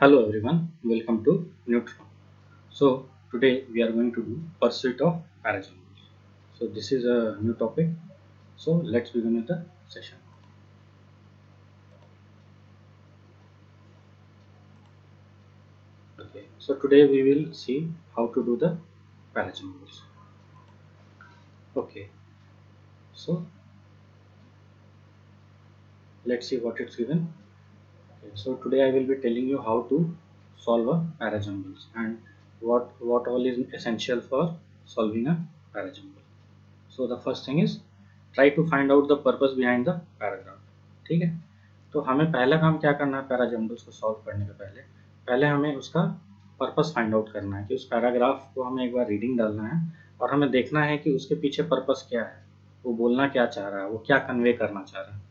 Hello everyone, welcome to Neutron. So today we are going to do pursuit of parajournals. So this is a new topic. So let's begin with the session. Okay. So today we will see how to do the parajournals. Okay. So let's see what it's given. Okay. So today I will be telling you how to solve a parajournals and what all is essential for solving a parajournal. So the first thing is try to find out the purpose behind the paragraph. ठीक है, तो हमें पहला काम क्या करना है parajumbles को सॉल्व करने के पहले पहले हमें उसका पर्पस फाइंड आउट करना है कि उस पैराग्राफ को हमें एक बार रीडिंग डालना है और हमें देखना है कि उसके पीछे पर्पस क्या है, वो बोलना क्या चाह रहा है, वो क्या कन्वे करना चाह रहा है।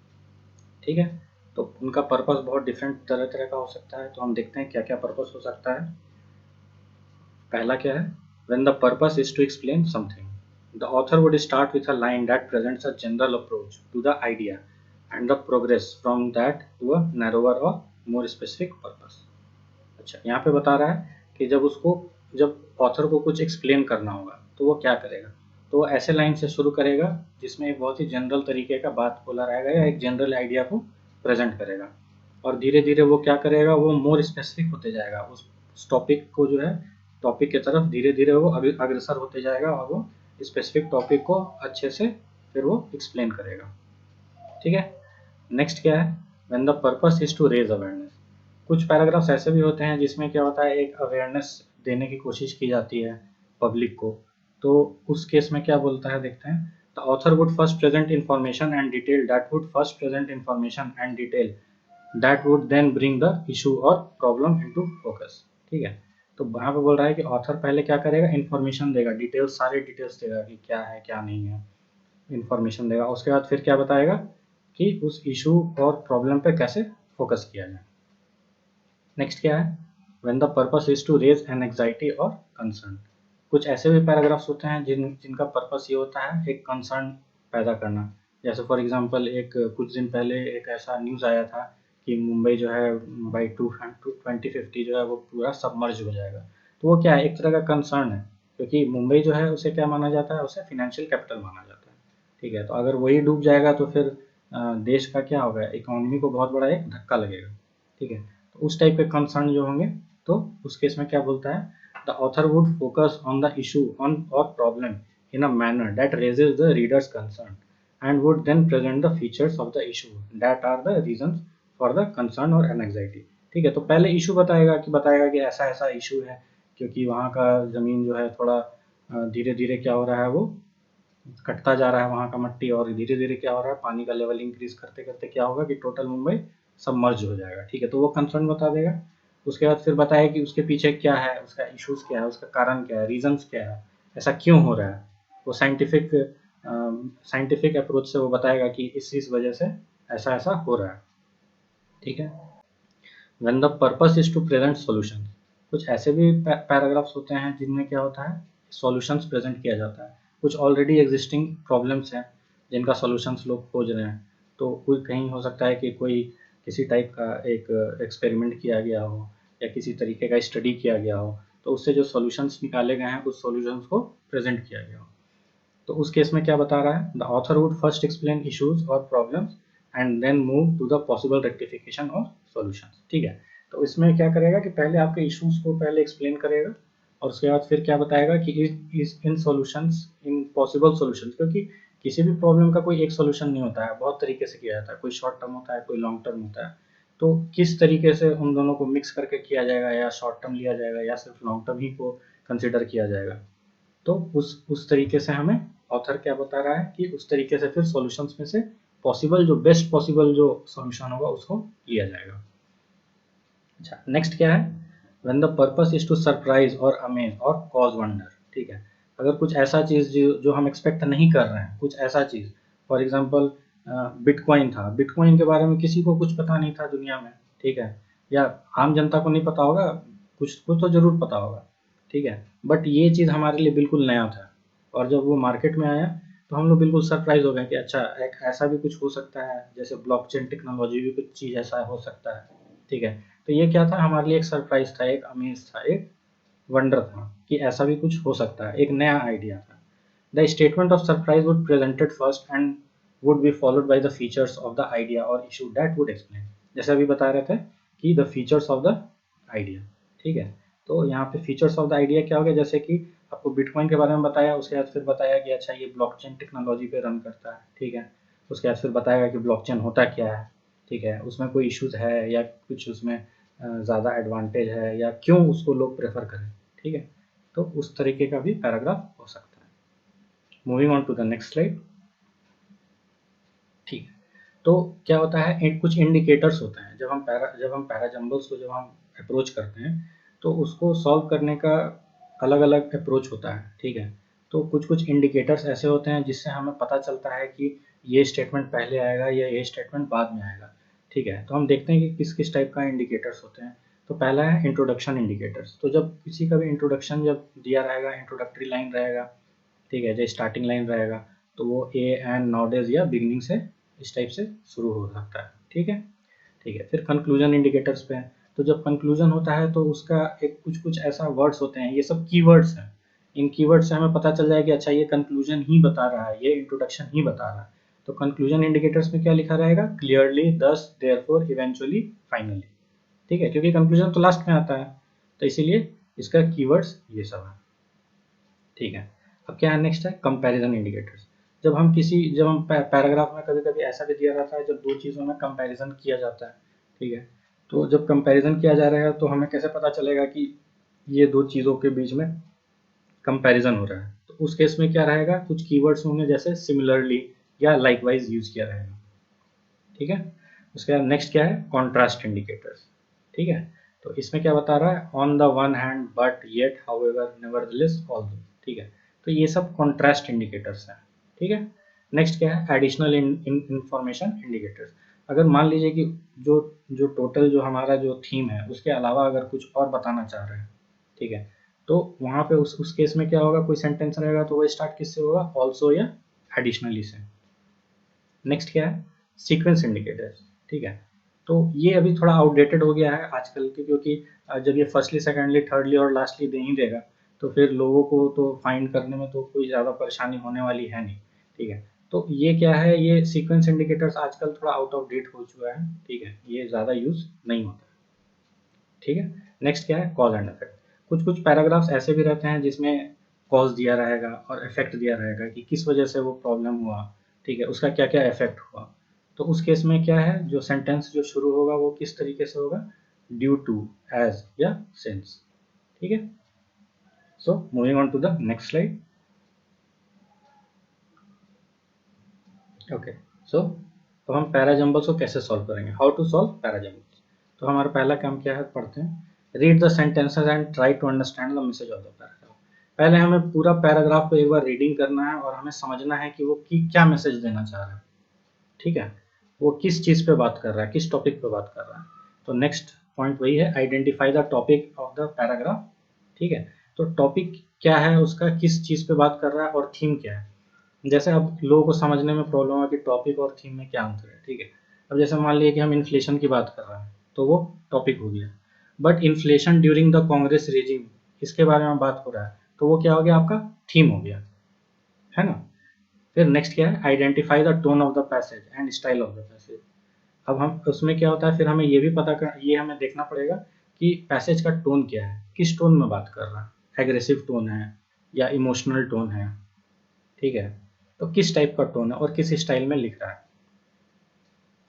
ठीक है, तो उनका पर्पस बहुत डिफरेंट तरह तरह का हो सकता है, तो हम देखते हैं क्या क्या पर्पस हो सकता है। पहला क्या है, when the purpose is to explain something, the author would start with a line that presents a general approach to the idea and the progress from that to a narrower or more specific purpose। अच्छा, यहाँ पे बता रहा है कि जब author को कुछ एक्सप्लेन करना होगा तो वो क्या करेगा, तो वो ऐसे लाइन से शुरू करेगा जिसमें एक बहुत ही जनरल तरीके का बात बोला रहेगा या एक जनरल आइडिया को प्रेजेंट करेगा और धीरे धीरे वो क्या करेगा, वो मोर स्पेसिफिक होते जाएगा उस टॉपिक को जो है, टॉपिक की तरफ धीरे धीरे वो अग्रसर होते जाएगा और वो स्पेसिफिक टॉपिक को अच्छे से फिर वो एक्सप्लेन करेगा। ठीक है, नेक्स्ट क्या है, when the purpose is to raise awareness. कुछ पैराग्राफ्स ऐसे भी होते हैं जिसमें क्या होता है, एक अवेयरनेस देने की कोशिश की जाती है पब्लिक को, तो उस केस में क्या बोलता है देखते हैं। The author would first present information and detail that would first present information and detail that would then bring the issue और प्रॉब्लम इनटू फोकस। ठीक है, तो वहाँ पे बोल रहा है कि ऑथर पहले क्या करेगा, इन्फॉर्मेशन देगा, डिटेल्स सारे डिटेल्स देगा कि क्या है क्या नहीं है, इन्फॉर्मेशन देगा, उसके बाद फिर क्या बताएगा कि उस इशू और प्रॉब्लम पे कैसे फोकस किया जाए। नेक्स्ट क्या है, when the purpose is to raise an anxiety और कंसर्न। कुछ ऐसे भी पैराग्राफ्स होते हैं जिनका पर्पस ये होता है एक कंसर्न पैदा करना। जैसे फॉर एग्जांपल एक कुछ दिन पहले एक ऐसा न्यूज़ आया था कि मुंबई जो है बाई 2050 जो है वो पूरा सबमर्ज हो जाएगा। तो वो क्या है, एक तरह का कंसर्न है, क्योंकि मुंबई जो है उसे क्या माना जाता है, उसे फिनेंशियल कैपिटल माना जाता है। ठीक है, तो अगर वही डूब जाएगा तो फिर देश का क्या होगा, इकोनॉमी को बहुत बड़ा एक धक्का लगेगा। ठीक है, तो उस टाइप के कंसर्न जो होंगे तो उस केस में क्या बोलता है, the author would focus on the issue on और problem in a manner that raises the readers concern and would then present the features of the issue that are the reasons for the concern और anxiety. ठीक है, तो पहले issue बताएगा कि ऐसा ऐसा इशू है, क्योंकि वहाँ का ज़मीन जो है थोड़ा धीरे धीरे क्या हो रहा है, वो कटता जा रहा है वहाँ का मट्टी, और धीरे धीरे क्या हो रहा है, पानी का लेवल इंक्रीज करते करते क्या होगा कि टोटल मुंबई सबमर्ज हो जाएगा। ठीक है, तो वो कंसर्न बता देगा। उसके बाद फिर बताएगा कि उसके पीछे क्या है, उसका इश्यूज क्या है, उसका कारण क्या है, रीजंस क्या है, ऐसा क्यों हो रहा है। वो साइंटिफिक अप्रोच से वो बताएगा कि इस वजह से ऐसा ऐसा हो रहा है। ठीक है, when the purpose is to present solution. कुछ ऐसे भी पैराग्राफ्स होते हैं जिनमें क्या होता है, सॉल्यूशंस प्रेजेंट किया जाता है। कुछ ऑलरेडी एग्जिस्टिंग प्रॉब्लम्स हैं जिनका सॉल्यूशंस लोग खोज रहे हैं, तो कोई कहीं हो सकता है कि कोई किसी टाइप का एक एक्सपेरिमेंट किया गया हो या किसी तरीके का स्टडी किया गया हो, तो उससे जो सॉल्यूशंस निकाले गए हैं उस सॉल्यूशंस को प्रेजेंट किया गया हो। तो उस केस में क्या बता रहा है, the author would first explain issues और problems and then move to the possible rectification और सॉल्यूशंस। ठीक है, तो इसमें क्या करेगा कि पहले आपके इश्यूज को पहले एक्सप्लेन करेगा और उसके बाद फिर क्या बताएगा कि इन सॉल्यूशंस, इन पॉसिबल सॉल्यूशंस, क्योंकि किसी भी प्रॉब्लम का कोई एक सॉल्यूशन नहीं होता है, बहुत तरीके से किया जाता है, कोई शॉर्ट टर्म होता है, कोई लॉन्ग टर्म होता है। तो किस तरीके से उन दोनों को मिक्स करके किया जाएगा, या शॉर्ट टर्म लिया जाएगा या सिर्फ लॉन्ग टर्म ही को कंसिडर किया जाएगा, तो उस तरीके से हमें ऑथर क्या बता रहा है कि उस तरीके से फिर सॉल्यूशंस में से पॉसिबल जो बेस्ट पॉसिबल जो सॉल्यूशन होगा उसको लिया जाएगा। अच्छा, नेक्स्ट क्या है, when the purpose is to surprise और अमेज और कॉज वंडर। ठीक है, अगर कुछ ऐसा चीज जो हम एक्सपेक्ट नहीं कर रहे हैं, कुछ ऐसा चीज, फॉर एग्जांपल बिटकॉइन था, बिटकॉइन के बारे में किसी को कुछ पता नहीं था दुनिया में। ठीक है, या आम जनता को नहीं पता होगा, कुछ कुछ तो जरूर पता होगा। ठीक है, बट ये चीज़ हमारे लिए बिल्कुल नया था, और जब वो मार्केट में आया तो हम लोग बिल्कुल सरप्राइज हो गए कि अच्छा एक ऐसा भी कुछ हो सकता है, जैसे ब्लॉकचेन टेक्नोलॉजी भी कुछ चीज़ ऐसा हो सकता है। ठीक है, तो ये क्या था, हमारे लिए एक सरप्राइज था, एक अमेज था, एक वंडर था कि ऐसा भी कुछ हो सकता है, एक नया आइडिया था। The statement of surprise would presented first and would be followed by the features of the idea और इशू दैट वुड एक्सप्लेन। जैसे अभी बता रहे थे कि the features of the idea, ठीक है। तो यहाँ पे फीचर्स ऑफ द आइडिया क्या हो गया, जैसे कि आपको बिटकॉइन के बारे में बताया, उसके बाद फिर बताया कि अच्छा ये ब्लॉकचेन टेक्नोलॉजी पे रन करता है, ठीक है। उसके बाद फिर बताएगा कि ब्लॉकचेन होता क्या है, ठीक है, उसमें कोई इश्यूज है या कुछ उसमें ज़्यादा एडवांटेज है या क्यों उसको लोग प्रेफर करें, ठीक है। तो उस तरीके का भी पैराग्राफ हो सकता है। Moving on to the next slide. ठीक है, तो क्या होता है, कुछ इंडिकेटर्स होते हैं जब हम पैराजम्बल्स को जब हम अप्रोच करते हैं तो उसको सॉल्व करने का अलग अलग अप्रोच होता है, ठीक है। तो कुछ कुछ इंडिकेटर्स ऐसे होते हैं जिससे हमें पता चलता है कि ये स्टेटमेंट पहले आएगा या ये स्टेटमेंट बाद में आएगा, ठीक है। तो हम देखते हैं कि किस किस टाइप का इंडिकेटर्स होते हैं। तो पहला है इंट्रोडक्शन इंडिकेटर्स। तो जब किसी का भी इंट्रोडक्शन जब दिया रहेगा, इंट्रोडक्टरी लाइन रहेगा, ठीक है, जो स्टार्टिंग लाइन रहेगा, तो वो ए एंड नाउडेज या बिगनिंग से इस टाइप से शुरू हो सकता है, ठीक है। ठीक है, फिर कंक्लूजन इंडिकेटर्स पे है। तो जब कंक्लूजन होता है तो उसका एक कुछ कुछ ऐसा वर्ड्स होते हैं, ये सब कीवर्ड्स हैं। इन कीवर्ड से हमें पता चल जाए कि अच्छा ये कंक्लूजन ही बता रहा है, ये इंट्रोडक्शन ही बता रहा है। तो कंक्लूजन इंडिकेटर्स में क्या लिखा रहेगा, क्लियरली, दस, देयरफॉर, इवेंचुअली, फाइनली, ठीक है, क्योंकि कंक्लूजन तो लास्ट में आता है, तो इसीलिए इसका कीवर्ड्स ये सब है, ठीक है। अब क्या है, नेक्स्ट है कंपैरिजन इंडिकेटर्स। जब हम पैराग्राफ में कभी कभी ऐसा भी दिया रहता है जब दो चीज़ों में कंपैरिजन किया जाता है, ठीक है। तो जब कंपैरिजन किया जा रहा है तो हमें कैसे पता चलेगा कि ये दो चीज़ों के बीच में कंपैरिजन हो रहा है। तो उस केस में क्या रहेगा, कुछ कीवर्ड्स होंगे जैसे सिमिलरली या लाइकवाइज यूज किया रहेगा, ठीक है। उसके बाद नेक्स्ट क्या है, कॉन्ट्रास्ट इंडिकेटर्स, ठीक है। तो इसमें क्या बता रहा है, on the one hand, but, yet, however, nevertheless, although, ठीक है। तो ये सब कॉन्ट्रास्ट इंडिकेटर्स हैं, ठीक है। नेक्स्ट क्या है, एडिशनल इंफॉर्मेशन इंडिकेटर्स। अगर मान लीजिए कि जो जो टोटल जो हमारा जो थीम है उसके अलावा अगर कुछ और बताना चाह रहे हैं, ठीक है, तो वहाँ पे उस केस में क्या होगा, कोई सेंटेंस रहेगा तो वो स्टार्ट किससे होगा, ऑल्सो या एडिशनली से। नेक्स्ट क्या है, सीक्वेंस इंडिकेटर्स, ठीक है। तो ये अभी थोड़ा आउटडेटेड हो गया है आजकल के, क्योंकि जब ये फर्स्टली, सेकेंडली, थर्डली और लास्टली दे ही देगा तो फिर लोगों को तो फाइंड करने में तो कोई ज़्यादा परेशानी होने वाली है नहीं, ठीक है। तो ये क्या है, ये सीक्वेंस इंडिकेटर्स आजकल थोड़ा आउट ऑफ डेट हो चुका है, ठीक है, ये ज़्यादा यूज नहीं होता, ठीक है। नेक्स्ट क्या है, कॉज एंड इफेक्ट। कुछ कुछ पैराग्राफ्स ऐसे भी रहते हैं जिसमें कॉज दिया रहेगा और इफेक्ट दिया रहेगा कि किस वजह से वो प्रॉब्लम हुआ, ठीक है, उसका क्या क्या इफेक्ट हुआ। तो उस केस में क्या है, जो सेंटेंस जो शुरू होगा वो किस तरीके से होगा, ड्यू टू, एज या सिंस, ठीक है। So moving on to the next slide. Okay, so अब हम पैराजम्बल्स को कैसे सॉल्व करेंगे, हाउ टू सॉल्व पैराजम्बल्स। तो हमारा पहला काम क्या है, पढ़ते हैं, read the sentences and try to understand the message of the paragraph. पहले हमें पूरा पैराग्राफ को एक बार रीडिंग करना है और हमें समझना है कि वो क्या मैसेज देना चाह रहा है, ठीक है, वो किस चीज़ पे बात कर रहा है, किस टॉपिक पे बात कर रहा है। तो नेक्स्ट पॉइंट वही है, identify the topic of the paragraph, ठीक है। तो टॉपिक क्या है उसका, किस चीज़ पे बात कर रहा है और थीम क्या है। जैसे अब लोगों को समझने में प्रॉब्लम है कि टॉपिक और थीम में क्या अंतर है, ठीक है। अब जैसे मान लीजिए कि हम इन्फ्लेशन की बात कर रहे हैं तो वो टॉपिक हो गया, but inflation during the Congress regime, इसके बारे में बात हो रहा है तो वो क्या हो गया, आपका थीम हो गया, है ना। फिर नेक्स्ट क्या है, identify the tone of the passage and style of the passage. अब हम उसमें क्या होता है, फिर हमें ये भी ये हमें देखना पड़ेगा कि पैसेज का टोन क्या है, किस टोन में बात कर रहा है, एग्रेसिव टोन है या इमोशनल टोन है, ठीक है। तो किस टाइप का टोन है और किस स्टाइल में लिख रहा है।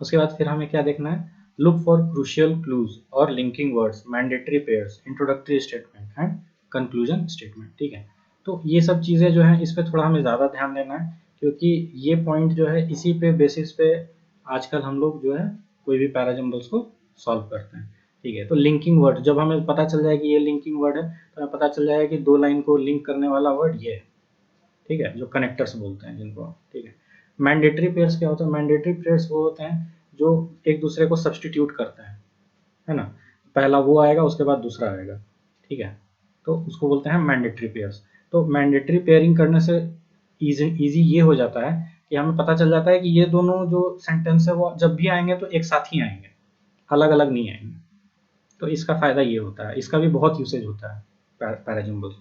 उसके बाद फिर हमें क्या देखना है, लुक फॉर क्रूशियल क्लूज और linking words, mandatory pairs, introductory statement and conclusion statement, ठीक है। तो ये सब चीज़ें जो हैं इस पे थोड़ा हमें ज़्यादा ध्यान देना है, क्योंकि ये पॉइंट जो है इसी पे बेसिस पे आजकल हम लोग जो है कोई भी पैराजम्बल्स को सॉल्व करते हैं, ठीक है। तो लिंकिंग वर्ड, जब हमें पता चल जाए कि ये लिंकिंग वर्ड है तो हमें पता चल जाएगा कि दो लाइन को लिंक करने वाला वर्ड ये है, ठीक है, जो कनेक्टर्स बोलते हैं जिनको, ठीक है। मैंडेटरी पेयर्स क्या होता है, मैंडेटरी पेयर्स वो होते हैं जो एक दूसरे को सब्सटीट्यूट करते हैं, है ना। पहला वो आएगा उसके बाद दूसरा आएगा, ठीक है, तो उसको बोलते हैं मैंडेटरी पेयर्स। तो मैंडेटरी पेयरिंग करने से इजी ये हो जाता है कि हमें पता चल जाता है कि ये दोनों जो सेंटेंस है वो जब भी आएंगे तो एक साथ ही आएंगे, अलग अलग नहीं आएंगे। तो इसका फ़ायदा ये होता है, इसका भी बहुत यूसेज होता है पैराजम्बल्स।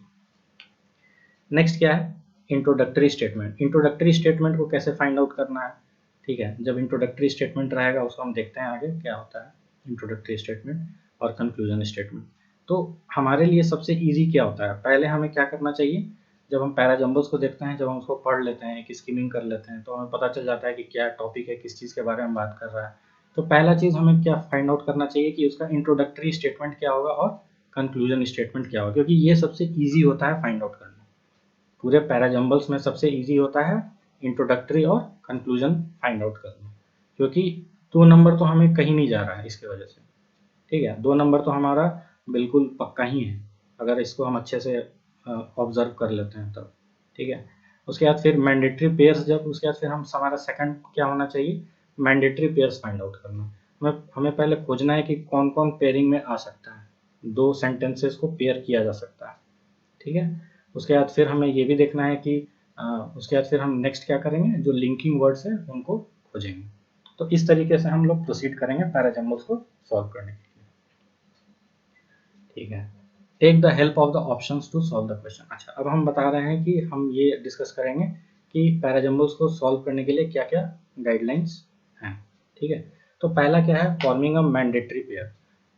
नेक्स्ट क्या है, इंट्रोडक्टरी स्टेटमेंट। इंट्रोडक्टरी स्टेटमेंट को कैसे फाइंड आउट करना है, ठीक है। जब इंट्रोडक्टरी स्टेटमेंट रहेगा उसको हम देखते हैं आगे क्या होता है इंट्रोडक्टरी स्टेटमेंट और कंक्लूजन स्टेटमेंट। तो हमारे लिए सबसे ईजी क्या होता है, पहले हमें क्या करना चाहिए, जब हम पैराजम्बल्स को देखते हैं, जब हम उसको पढ़ लेते हैं, एक स्किमिंग कर लेते हैं, तो हमें पता चल जाता है कि क्या टॉपिक है, किस चीज़ के बारे में बात कर रहा है। तो पहला चीज़ हमें क्या फाइंड आउट करना चाहिए कि उसका इंट्रोडक्टरी स्टेटमेंट क्या होगा और कंक्लूजन स्टेटमेंट क्या होगा, क्योंकि ये सबसे ईजी होता है फाइंड आउट करना। पूरे पैराजम्बल्स में सबसे ईजी होता है इंट्रोडक्टरी और कंक्लूजन फाइंड आउट करना, क्योंकि 2 नंबर तो हमें कहीं नहीं जा रहा है इसके वजह से, ठीक है। 2 नंबर तो हमारा बिल्कुल पक्का ही है अगर इसको हम अच्छे से ऑब्जर्व कर लेते हैं तब, ठीक है। उसके बाद फिर मैंडेटरी पेयर्स, जब उसके बाद फिर हम हमारा सेकंड क्या होना चाहिए, मैंडेटरी पेयर्स फाइंड आउट करना। हमें पहले खोजना है कि कौन कौन पेयरिंग में आ सकता है, 2 सेंटेंसेस को पेयर किया जा सकता है, ठीक है। उसके बाद फिर हमें ये भी देखना है कि उसके बाद फिर हम नेक्स्ट क्या करेंगे, जो लिंकिंग वर्ड्स है उनको खोजेंगे। तो इस तरीके से हम लोग प्रोसीड करेंगे पैराजम्बल्स को सॉल्व करने के लिए, ठीक है। Take the help of the options to solve the question. अच्छा, अब हम बता रहे हैं कि हम ये डिस्कस करेंगे कि पैराजम्बल्स को सॉल्व करने के लिए क्या क्या गाइडलाइंस हैं, ठीक है। तो पहला क्या है, फॉर्मिंग अ मैंडेटरी पेयर।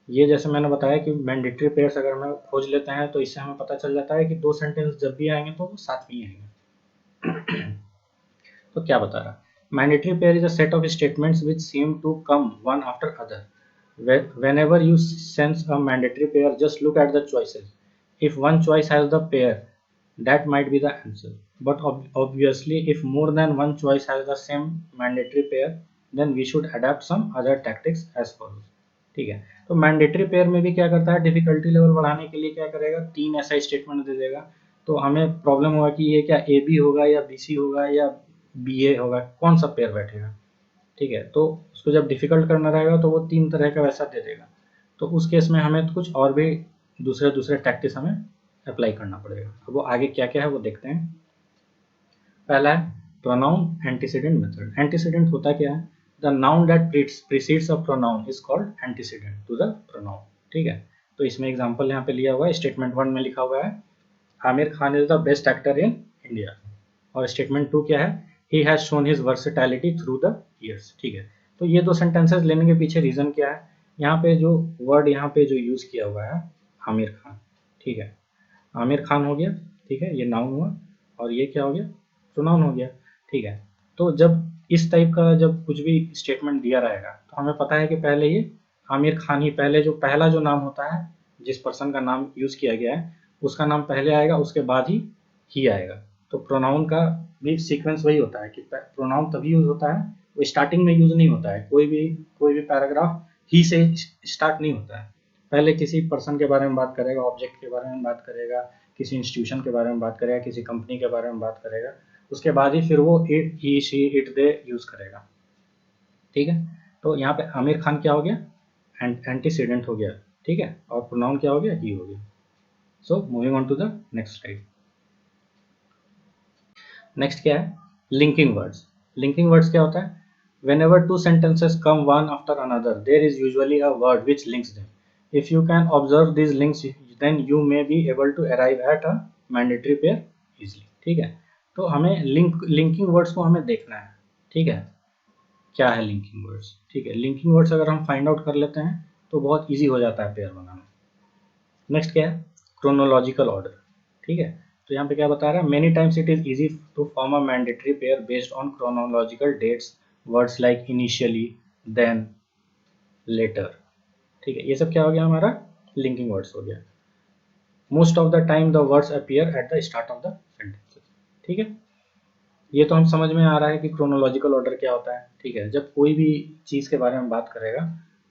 ये जैसे मैंने बताया कि मैंडेटरी पेयर्स अगर हम खोज लेते हैं तो इससे हमें पता चल जाता है कि 2 सेंटेंस जब भी आएंगे तो वो साथ में ही आएंगे। तो क्या बता रहा, mandatory pair is a set of statements which seem to come one after other. Whenever you sense a mandatory pair, just look at the choices. If one choice has the pair, that might be the answer. But obviously, if more than one choice has the same mandatory pair, then we should adapt some other tactics as follows. ठीक है, तो mandatory pair में भी क्या करता है, difficulty level बढ़ाने के लिए क्या करेगा, 3 ऐसा स्टेटमेंट दे देगा। तो हमें प्रॉब्लम होगा कि ये क्या ए बी होगा या बी सी होगा या बी ए होगा, कौन सा पेयर बैठेगा, ठीक है। तो उसको जब डिफिकल्ट करना रहेगा तो वो 3 तरह का वैसा दे देगा। तो उस केस में हमें तो कुछ और भी दूसरे दूसरे टैक्टिक्स हमें अप्लाई करना पड़ेगा। अब वो आगे क्या क्या है वो देखते हैं। पहला है प्रोनाउन एंटीसीडेंट मेथड। एंटीसीडेंट होता क्या है, the noun that precedes a pronoun is called antecedent to the pronoun, ठीक है। तो इसमें एग्जांपल यहाँ पे लिया हुआ है, स्टेटमेंट 1 में लिखा हुआ है Aamir Khan is the best actor in India, और स्टेटमेंट 2 क्या है, he has shown his versatility through the years, ठीक है। तो ये 2 सेंटेंसेस लेने के पीछे रीजन क्या है, यहाँ पे जो वर्ड यहाँ पे जो यूज किया हुआ है आमिर खान, ठीक है। आमिर खान हो गया, ठीक है, ये नाउन हुआ, और ये क्या हो गया, प्रोनाउन हो गया, ठीक है। तो जब इस टाइप का जब कुछ भी स्टेटमेंट दिया रहेगा तो हमें पता है कि पहले ये आमिर खान ही, पहले जो पहला जो नाम होता है, जिस पर्सन का नाम यूज किया गया है उसका नाम पहले आएगा, उसके बाद ही आएगा। तो प्रोनाउन का भी सीक्वेंस वही होता है कि प्रोनाउन तभी यूज होता है, वो स्टार्टिंग में यूज नहीं होता है, कोई भी पैराग्राफ ही से स्टार्ट नहीं होता है। पहले किसी पर्सन के बारे में बात करेगा, ऑब्जेक्ट के बारे में बात करेगा, किसी इंस्टीट्यूशन के बारे में बात करेगा, किसी कंपनी के बारे में बात करेगा, उसके बाद ही फिर वो it, he, she, it, they use करेगा, ठीक है। तो यहाँ पे आमिर खान क्या हो गया, एंटीसीडेंट हो गया, ठीक है, और प्रोनाउन क्या हो गया, ही हो गया। So moving on to the next slide. Next क्या है, लिंकिंग वर्ड्स। लिंकिंग वर्ड्स क्या होता है, whenever two sentences come one after another there is usually a word which links them. If you can observe these links then you may be able to arrive at a mandatory pair easily, ठीक है। तो हमें linking words को हमें देखना है, ठीक है, क्या है लिंकिंग वर्ड्स, ठीक है। लिंकिंग वर्ड्स अगर हम फाइंड आउट कर लेते हैं तो बहुत ईजी हो जाता है पेयर बनाना। नेक्स्ट क्या है, क्रोनोलॉजिकल ऑर्डर, ठीक है। तो यहाँ पे क्या बता रहा है, many times it is easy to form a mandatory pair based on chronological dates, words like initially, then, later, ठीक है। ये सब क्या हो गया, हमारा लिंकिंग वर्ड्स हो गया। Most of the time the words appear at the start of the sentences, ठीक है। ये तो हम समझ में आ रहा है कि क्रोनोलॉजिकल ऑर्डर क्या होता है, ठीक है। जब कोई भी चीज़ के बारे में बात करेगा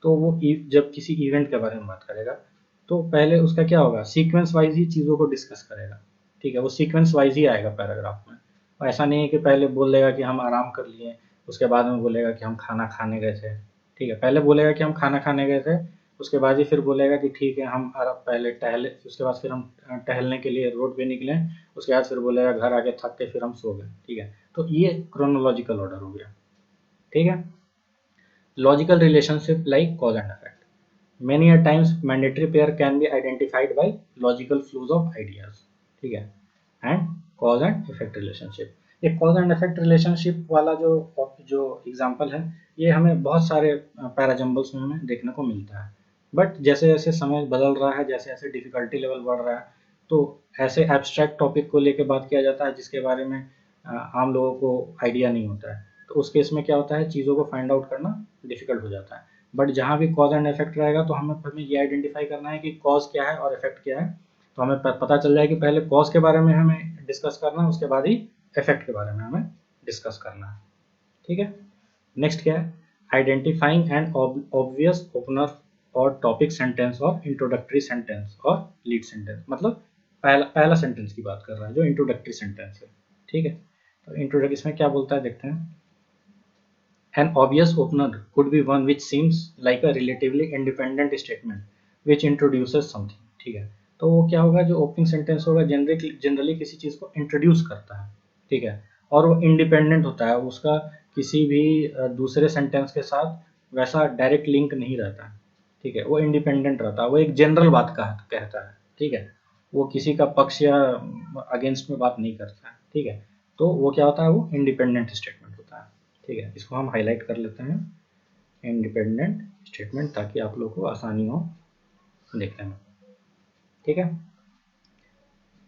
तो वो जब किसी इवेंट के बारे में बात करेगा तो पहले उसका क्या होगा, सीक्वेंस वाइज ही चीज़ों को डिस्कस करेगा, ठीक है। वो सीक्वेंस वाइज ही आएगा पैराग्राफ में, और ऐसा नहीं है कि पहले बोल देगा कि हम आराम कर लिए, उसके बाद में बोलेगा कि हम खाना खाने गए थे, ठीक है। पहले बोलेगा कि हम खाना खाने गए थे, उसके बाद ही फिर बोलेगा कि ठीक है हम पहले टहले, उसके बाद फिर हम टहलने के लिए रोड पे निकले, उसके बाद फिर बोलेगा घर आके थक के फिर हम सो गए, ठीक है। तो ये क्रोनोलॉजिकल ऑर्डर हो गया, ठीक है। Logical relationship like cause and effect. Many a times mandatory pair can be identified by logical flows of ideas, ठीक है, and cause and effect relationship. ये कॉज एंड इफेक्ट रिलेशनशिप वाला जो जो एग्जांपल है ये हमें बहुत सारे पैराजम्बल्स में हमें देखने को मिलता है, बट जैसे जैसे समय बदल रहा है, जैसे जैसे डिफिकल्टी लेवल बढ़ रहा है, तो ऐसे एब्स्ट्रैक्ट टॉपिक को लेके बात किया जाता है जिसके बारे में आम लोगों को आइडिया नहीं होता है, तो उस केस में क्या होता है, चीज़ों को फाइंड आउट करना डिफिकल्ट हो जाता है। बट जहाँ भी कॉज एंड इफेक्ट रहेगा तो हमें ये आइडेंटिफाई करना है कि कॉज क्या है और इफेक्ट क्या है, तो हमें पता चल जाए कि पहले कॉज के बारे में हमें डिस्कस करना है, उसके बाद ही इफेक्ट के बारे में हमें डिस्कस करना है, ठीक है। नेक्स्ट क्या है, आइडेंटिफाइंग एंड ऑब्वियस ओपनर और टॉपिक सेंटेंस और इंट्रोडक्टरी सेंटेंस और लीड सेंटेंस, मतलब पहला सेंटेंस की बात कर रहा है जो इंट्रोडक्टरी सेंटेंस है, ठीक है। तो इंट्रोडक्टरी इसमें क्या बोलता है देखते हैं। An obvious opener could be one which seems like a relatively independent statement which introduces something, ठीक है। तो वो क्या होगा, जो ओपनिंग सेंटेंस होगा जनरली किसी चीज़ को इंट्रोड्यूस करता है, ठीक है, और वो इंडिपेंडेंट होता है, उसका किसी भी दूसरे सेंटेंस के साथ वैसा डायरेक्ट लिंक नहीं रहता है, ठीक है, वो इंडिपेंडेंट रहता है, वो एक जनरल बात कहता है, ठीक है, वो किसी का पक्ष या अगेंस्ट में बात नहीं करता है, ठीक है। तो वो क्या होता है, वो इंडिपेंडेंट स्टेटमेंट होता है, ठीक है। इसको हम हाईलाइट कर लेते हैं, इंडिपेंडेंट स्टेटमेंट, ताकि आप लोगों को आसानी हो देखने में, ठीक है।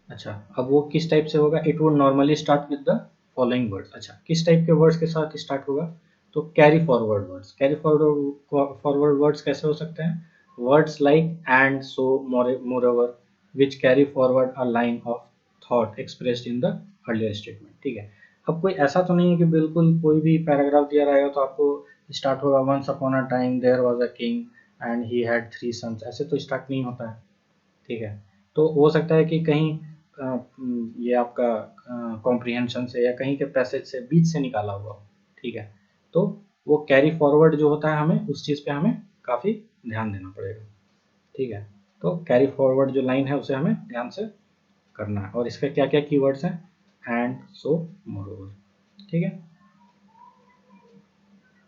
अच्छा, अब वो किस टाइप से होगा, it would normally start with the following words. अच्छा, किस टाइप के वर्ड्स के साथ स्टार्ट होगा, तो carry forward words. Carry forward words कैसे हो सकते हैं, words like and, so, moreover, which carry forward a line of thought expressed in the earlier statement, ठीक है। अब कोई ऐसा तो नहीं है कि बिल्कुल कोई भी पैराग्राफ दिया रहेगा तो आपको स्टार्ट होगा once upon a time there was a king and he had 3 sons, ऐसे तो स्टार्ट नहीं होता है, ठीक है। तो हो सकता है कि कहीं ये आपका कॉम्प्रिहेंशन से या कहीं के पैसेज से बीच से निकाला हुआ हो, ठीक है। तो वो कैरी फॉरवर्ड जो होता है हमें उस चीज़ पे हमें काफ़ी ध्यान देना पड़ेगा, ठीक है। तो कैरी फॉरवर्ड जो लाइन है उसे हमें ध्यान से करना है, और इसके क्या क्या कीवर्ड्स हैं, एंड, सो, मोरओवर, ठीक है।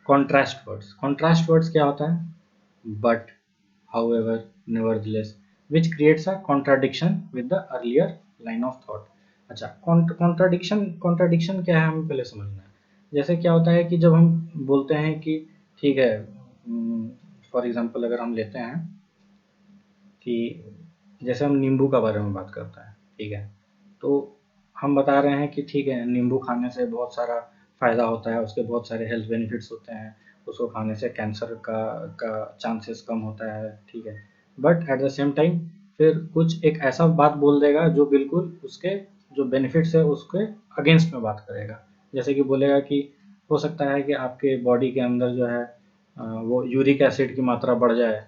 कॉन्ट्रास्ट वर्ड्स क्या होता है, but, however, nevertheless, which creates a contradiction with the earlier line of thought। अच्छा, कॉन्ट्राडिक्शन क्या है हमें पहले समझना है। जैसे क्या होता है कि जब हम बोलते हैं कि ठीक है, फॉर एग्जांपल अगर हम लेते हैं कि जैसे हम नींबू का बारे में बात करते हैं, ठीक है, तो हम बता रहे हैं कि ठीक है, नींबू खाने से बहुत सारा फ़ायदा होता है, उसके बहुत सारे हेल्थ बेनिफिट्स होते हैं, उसको खाने से कैंसर का चांसेस कम होता है, ठीक है। But at the same time फिर कुछ एक ऐसा बात बोल देगा जो बिल्कुल उसके जो बेनिफिट्स है उसके अगेंस्ट में बात करेगा। जैसे कि बोलेगा कि हो सकता है कि आपके बॉडी के अंदर जो है वो यूरिक एसिड की मात्रा बढ़ जाए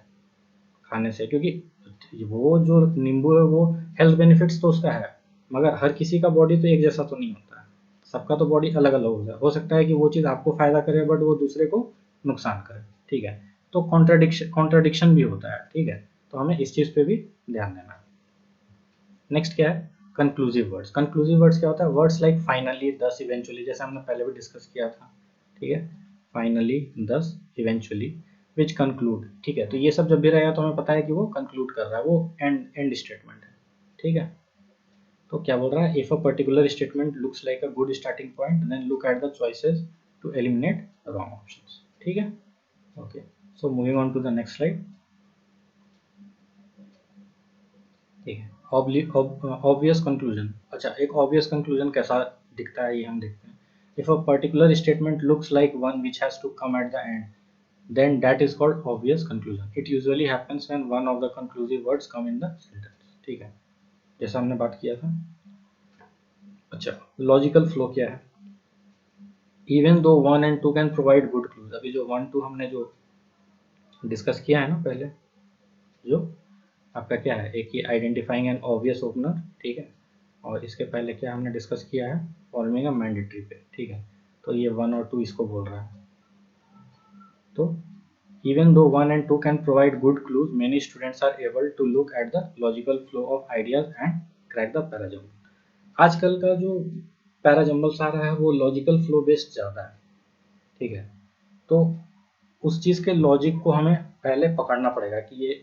खाने से, क्योंकि वो जो नींबू है वो हेल्थ बेनिफिट्स तो उसका है, मगर हर किसी का बॉडी तो एक जैसा तो नहीं होता है, सबका तो बॉडी अलग अलग होता है, हो सकता है कि वो चीज़ आपको फायदा करे बट वो दूसरे को नुकसान करे, ठीक है। तो कॉन्ट्राडिक्शन भी होता है, ठीक है, तो हमें इस चीज़ पे भी ध्यान देना है। नेक्स्ट क्या है, कंक्लूसिव वर्ड्स क्या होता है, वर्ड्स लाइक फाइनली, दस, इवेंचुअली, जैसे हमने पहले भी डिस्कस किया था, ठीक है, फाइनली, दस, इवेंचुअली, विच कंक्लूड, ठीक है। तो ये सब जब भी रहेगा तो हमें पता है कि वो कंक्लूड कर रहा है, वो एंड स्टेटमेंट है, ठीक है। तो क्या बोल रहा है, if a particular statement looks like a good starting point then look at the choices to eliminate wrong options, ठीक है। Okay, so moving on to the next slide, ठीक है। Obvious conclusion. अच्छा, एक ऑब्वियस कंक्लूजन कैसा दिखता है ये हम देखते हैं। If a particular statement looks like one which has to come at the end then that is called obvious conclusion। It usually happens when one of the conclusive words come in the sentence, ठीक है, जैसा हमने बात किया था। अच्छा, logical flow क्या है, even though one and two can provide good clues. अभी जो वन टू हमने जो डिस्कस किया है ना पहले, जो आपका क्या है, एक ही आइडेंटिफाइंग एन ऑब्वियस ओपनर, ठीक है, और इसके पहले क्या हमने डिस्कस किया है, फॉर्मिंग अ मैंडेटरी पे, ठीक है। तो ये वन और टू इसको बोल रहा है। तो even though 1 and 2 can provide good clues, many students are able to look at the logical flow of ideas and crack the parajumble। आजकल का जो पैराजम्बल्स आ रहा है वो लॉजिकल फ्लो बेस्ड ज़्यादा है, ठीक है। तो उस चीज़ के लॉजिक को हमें पहले पकड़ना पड़ेगा कि ये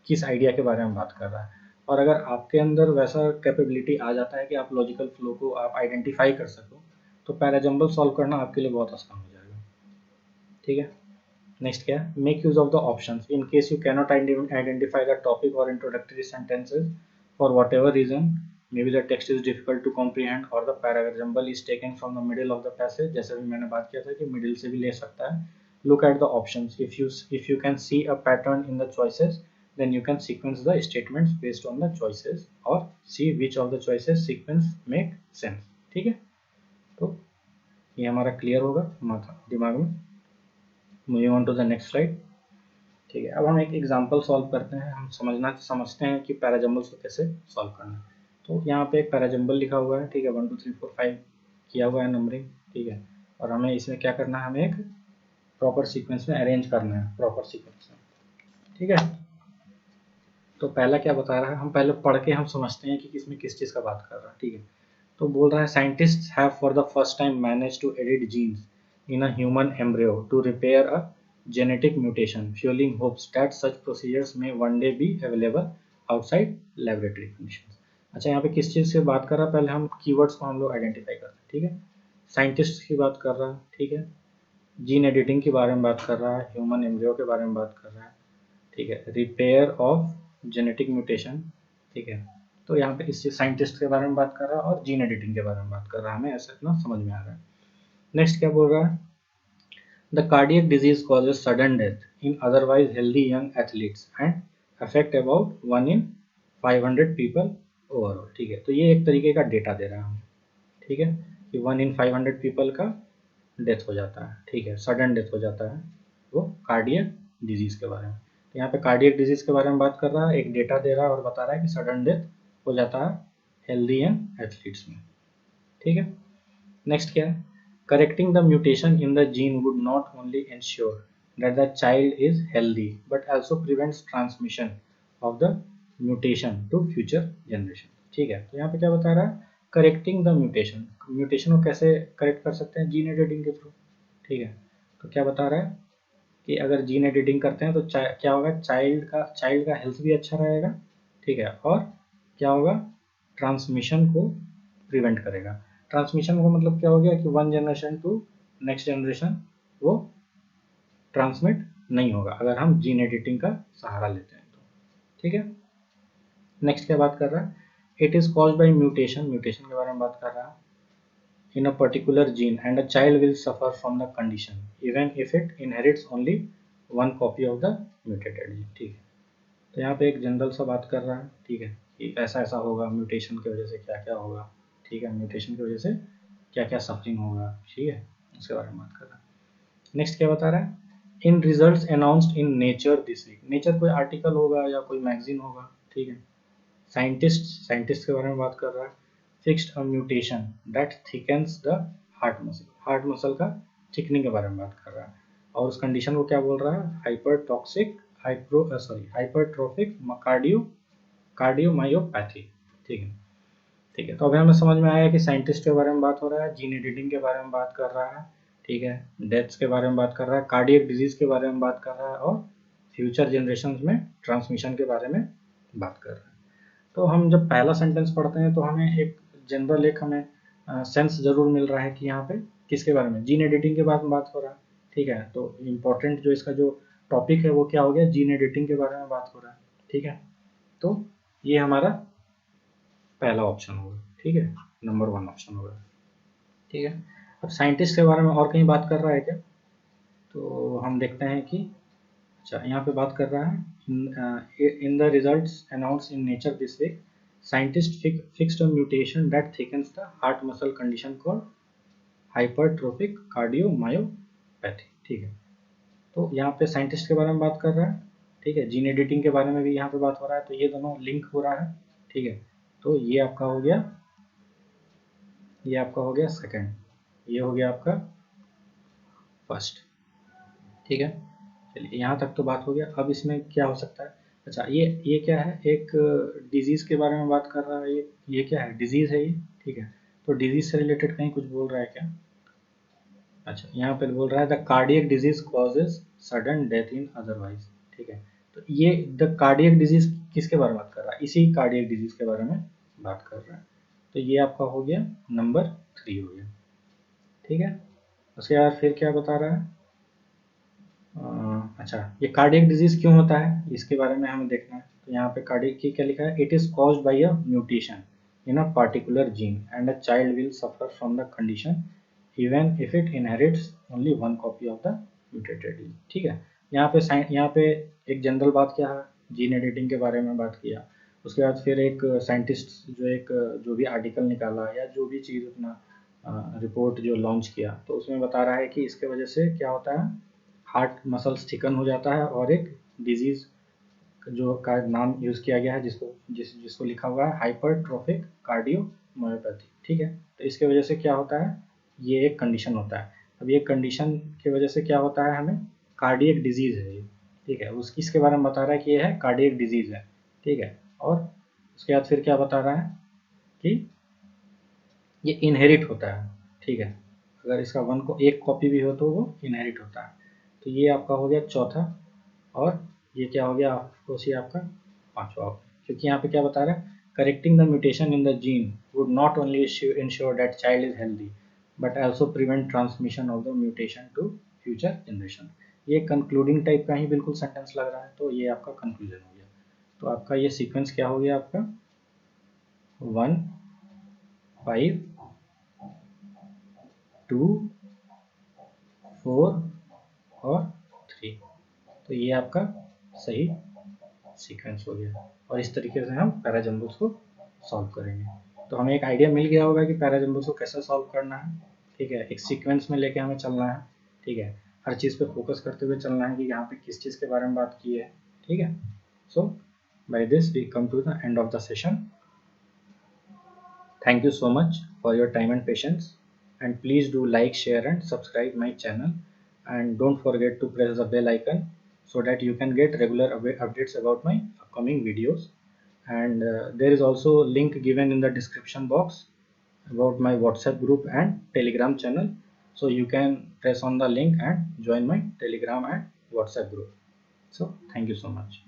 किस आइडिया के बारे में बात कर रहा है। और अगर आपके अंदर वैसा कैपेबिलिटी आ जाता है कि आप लॉजिकल फ्लो को आप आइडेंटिफाई कर सको, तो पैराजंबल सॉल्व करना आपके लिए बहुत आसान हो जाएगा। ठीक है, नेक्स्ट क्या है, make use of the options in case you cannot identify the topic और introductory sentences for whatever reason, maybe the text is difficult to comprehend or the parajumble is taken from the middle of the passage, जैसे भी मैंने बात किया था कि middle से भी ले सकता है। look at the options, if you can see a pattern in the choices then you can sequence the statements based on the choices or see which of the choices sequence make sense। ठीक है, तो ये हमारा clear होगा दिमाग में। Moving on to the next slide. ठीक है, अब हम एक एग्जांपल सॉल्व करते हैं। हम समझते हैं कि पैराजंबल्स को कैसे सॉल्व करना है। तो यहाँ पे एक पैराजंबल लिखा हुआ है, ठीक है, 1 2 3 4 5 किया हुआ है नंबरिंग, ठीक है, और हमें इसमें क्या करना है, हमें एक प्रॉपर सीक्वेंस में अरेंज करना है, प्रॉपर सीक्वेंस में। ठीक है, तो पहला क्या बता रहा है, हम पहले पढ़ के हम समझते हैं कि किसमें किस चीज़ का बात कर रहा है। ठीक है, तो बोल रहा है scientists have for the first time manage to edit genes in a human embryo to repair a genetic mutation, fueling hopes that such procedures may one day be available outside laboratory conditions। अच्छा, यहाँ पे किस चीज़ से बात कर रहा है, पहले हम कीवर्ड्स को हम लोग आइडेंटिफाई करते हैं। ठीक है, साइंटिस्ट की बात कर रहा है, ठीक है, जीन एडिटिंग के बारे में बात कर रहा है, ह्यूमन एम्ब्रियो के बारे में बात कर रहा है, ठीक है, रिपेयर ऑफ जेनेटिक म्यूटेशन। ठीक है, तो यहाँ पे इस साइंटिस्ट के बारे में बात कर रहा है और जीन एडिटिंग के बारे में बात कर रहा है, हमें ऐसा इतना समझ में आ रहा है। नेक्स्ट क्या बोल रहा है, the cardiac disease causes sudden death in otherwise healthy young athletes and affect about 1 in 500 people overall। ठीक है, तो ये एक तरीके का डेटा दे रहा है हमें। ठीक है, कि 1 in 500 पीपल का डेथ हो जाता है। ठीक है, सडन डेथ हो जाता है वो कार्डियक डिजीज के बारे में। तो यहाँ पे कार्डियक डिजीज के बारे में बात कर रहा है, एक डेटा दे रहा है और बता रहा है कि सडन डेथ हो जाता है हेल्दी यंग एथलीट्स में। ठीक है, नेक्स्ट क्या है, correcting the mutation in the gene would not only ensure that the child is healthy but also prevents transmission of the mutation to future generation। ठीक है, तो यहाँ पे क्या बता रहा है, करेक्टिंग द म्यूटेशन, म्यूटेशन को कैसे करेक्ट कर सकते हैं, जीन एडिटिंग के थ्रू। ठीक है, तो क्या बता रहा है कि अगर जीन एडिटिंग करते हैं तो क्या होगा, चाइल्ड का हेल्थ भी अच्छा रहेगा। ठीक है, और क्या होगा, ट्रांसमिशन को प्रिवेंट करेगा। ट्रांसमिशन को मतलब क्या हो गया कि 1 जनरेशन टू नेक्स्ट जनरेशन वो ट्रांसमिट नहीं होगा अगर हम जीन एडिटिंग का सहारा लेते हैं तो। ठीक है, नेक्स्ट क्या बात कर रहा है, it is caused by mutation, mutation के बारे में बात कर रहा है, in a particular gene and a child will suffer from the condition even if it inherits only 1 copy of the mutated gene. ठीक है, तो यहाँ पे एक जनरल सा बात कर रहा है। ठीक है, कि ऐसा ऐसा होगा, म्यूटेशन की वजह से क्या क्या होगा। ठीक है, म्यूटेशन की वजह से क्या क्या सफरिंग होगा। ठीक है, उसके बारे में बात कर रहा है। नेक्स्ट क्या बता रहा है, in results announced in Nature this week, Nature कोई आर्टिकल होगा या कोई मैगजीन होगा। ठीक है, साइंटिस्ट के बारे में बात कर रहा है, fixed a mutation that thickens the heart muscle का थिकनिंग के बारे में बात कर रहा है, और उस कंडीशन को क्या बोल रहा है, हाइपरट्रोफिक कार्डियोमायोपैथी। ठीक है, ठीक है, तो अभी हमें समझ में आया कि साइंटिस्ट के बारे में बात हो रहा है, जीन एडिटिंग के बारे में बात कर रहा है। ठीक है, डेथ्स के बारे में बात कर रहा है, कार्डियक डिजीज के बारे में बात कर रहा है, और फ्यूचर जनरेशन में ट्रांसमिशन के बारे में बात कर रहा है। तो हम जब पहला सेंटेंस पढ़ते हैं तो हमें एक जनरल एक हमें सेंस जरूर मिल रहा है कि यहाँ पे किसके बारे में, जीन एडिटिंग के बारे में बात हो रहा है। ठीक है, तो इम्पोर्टेंट जो इसका जो टॉपिक है वो क्या हो गया, जीन एडिटिंग के बारे में बात हो रहा है। ठीक है, तो ये हमारा पहला ऑप्शन होगा। ठीक है, नंबर 1 ऑप्शन होगा। ठीक है, अब साइंटिस्ट के बारे में और कहीं बात कर रहा है क्या, तो हम देखते हैं कि अच्छा यहाँ पे बात कर रहा है, in the results announced in Nature this week scientist fixed a mutation that thickens the heart muscle condition called hypertrophic cardiomyopathy. ठीक है, तो यहाँ पे साइंटिस्ट के बारे में बात कर रहा है। ठीक है, जीन एडिटिंग के बारे में भी यहाँ पे बात हो रहा है, तो ये दोनों लिंक हो रहा है। ठीक है, तो ये आपका हो गया, ये आपका हो गया सेकंड, ये हो गया आपका फर्स्ट। ठीक है, चलिए यहाँ तक तो बात हो गया। अब इसमें क्या हो सकता है, अच्छा ये क्या है, एक डिजीज के बारे में बात कर रहा है, ये क्या है, डिजीज है ये। ठीक है, तो डिजीज से रिलेटेड कहीं कुछ बोल रहा है क्या, अच्छा यहाँ पे बोल रहा है the cardiac disease causes sudden death in otherwise. ठीक है। तो ये द कार्डियक डिजीज किसके बारे में बात कर रहा है, इसी कार्डियक डिजीज के बारे में बात कर रहा है। तो ये आपका हो गया नंबर 3 हो गया, ठीक है। उसके बाद फिर क्या बता रहा है, अच्छा ये कार्डियक डिजीज क्यों होता है इसके बारे में हमें देखना है। तो यहाँ पे कार्डियक की क्या लिखा है, it is caused bye a mutation in a particular gene and a child will suffer from the condition even if it inherits only one copy of the mutated gene, ठीक है। यहाँ पे एक जनरल बात क्या है, जीन एडिटिंग के बारे में बात किया। उसके बाद फिर एक साइंटिस्ट जो भी आर्टिकल निकाला या जो भी चीज़ अपना रिपोर्ट जो लॉन्च किया, तो उसमें बता रहा है कि इसके वजह से क्या होता है, हार्ट मसल्स थिकन हो जाता है और एक डिजीज जो का नाम यूज़ किया गया है जिसको लिखा हुआ है हाइपरट्रोफिक कार्डियोमायोपैथी, ठीक है। तो इसके वजह से क्या होता है, ये एक कंडीशन होता है। अब ये कंडीशन की वजह से क्या होता है, हमें कार्डियक डिजीज है ये, ठीक है। इसके बारे में बता रहा है कि ये है कार्डियक डिजीज है, ठीक है। और उसके बाद फिर क्या बता रहा है कि ये इनहेरिट होता है, ठीक है। अगर इसका वन को एक कॉपी भी हो तो वो इनहेरिट होता है। तो ये आपका हो गया चौथा, और ये क्या हो गया सी आपका पांचवा, क्योंकि यहाँ पे क्या बता रहा है, correcting the mutation in the gene would not only ensure that child is healthy but also prevent transmission of the mutation to future generation. ये कंक्लूडिंग टाइप का ही बिल्कुल सेंटेंस लग रहा है, तो ये आपका कंक्लूजन हो गया। तो आपका ये सीक्वेंस क्या हो गया, आपका 1 5 2 4 और 3, तो ये आपका सही सीक्वेंस हो गया। और इस तरीके से हम पैराजम्बल्स को सॉल्व करेंगे। तो हमें एक आइडिया मिल गया होगा कि पैराजम्बल्स को कैसे सॉल्व करना है, ठीक है। एक सीक्वेंस में लेके हमें चलना है, ठीक है। हर चीज़ पे फोकस करते हुए चलना है कि यहाँ पे किस चीज़ के बारे में बात की है, ठीक है। So by this we come to the end of the session. Thank you so much for your time and patience, and please do like, share and subscribe my channel, and don't forget to press the bell icon so that you can get regular updates about my upcoming videos. And there is also a link given in the description box about my WhatsApp group and Telegram channel, so you can press on the link and join my Telegram and WhatsApp group. So thank you so much.